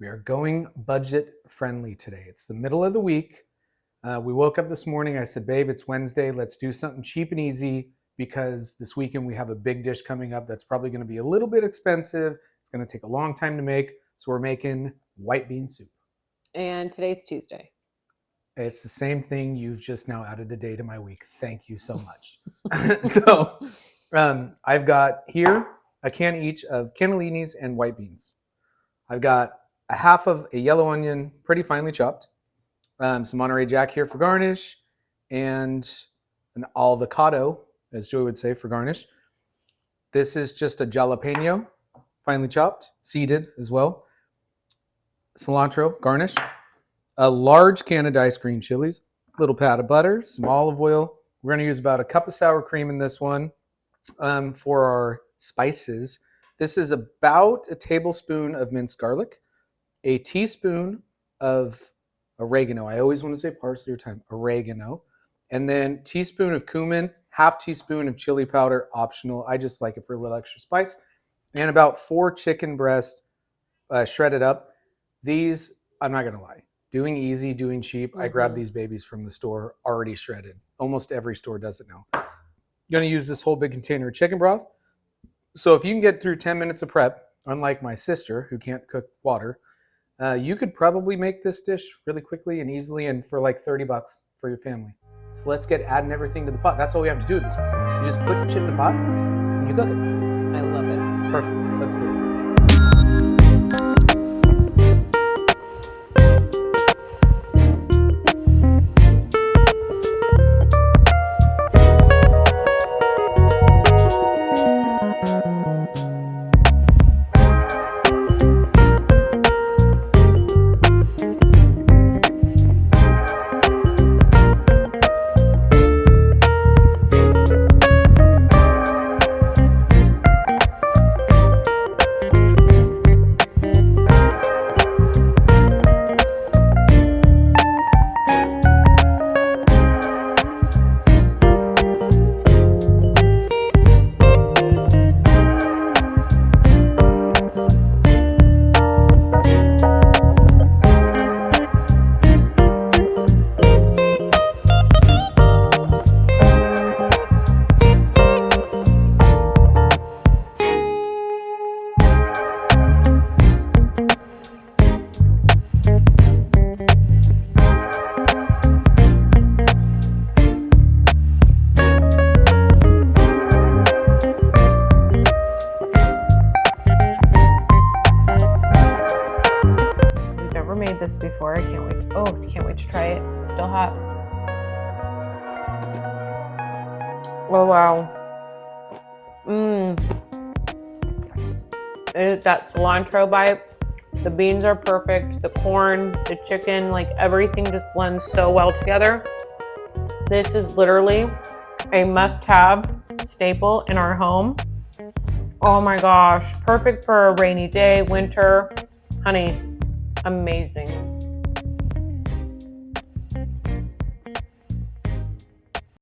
We are going budget friendly today. It's the middle of the week. We woke up this morning. I said, babe, it's Wednesday. Let's do something cheap and easy because this weekend we have a big dish coming up that's probably going to be a little bit expensive. It's going to take a long time to make. So we're making white bean soup. And today's Tuesday. It's the same thing. You've just now added a day to my week. Thank you so much. I've got here a can each of cannellinis and white beans. I've got a half of a yellow onion, pretty finely chopped, some Monterey Jack here for garnish, and an avocado, as Joey would say, for garnish. This is just a jalapeno, finely chopped, seeded as well. Cilantro, garnish. A large can of diced green chilies, a little pat of butter, some olive oil. We're going to use about a cup of sour cream in this one. For our spices, this is about a tablespoon of minced garlic, a teaspoon of oregano. I always want to say parsley or thyme, oregano. And then teaspoon of cumin, half teaspoon of chili powder, optional. I just like it for a little extra spice. And about 4 chicken breasts shredded up. These, I'm not going to lie, doing easy, doing cheap. I grabbed these babies from the store already shredded. Almost every store does it now. I'm going to use this whole big container of chicken broth. So if you can get through 10 minutes of prep, unlike my sister who can't cook water, you could probably make this dish really quickly and easily and for like $30 for your family. So let's get adding everything to the pot. That's all we have to do at this point. You just put shit in the pot and you cook it. I love it. Perfect. Let's do it. Made this before. I can't wait. Oh, can't wait to try it. It's still hot. Oh wow. That cilantro bite. The beans are perfect. The corn, the chicken, like everything just blends so well together. This is literally a must-have staple in our home. Oh my gosh, perfect for a rainy day, winter. Honey, amazing.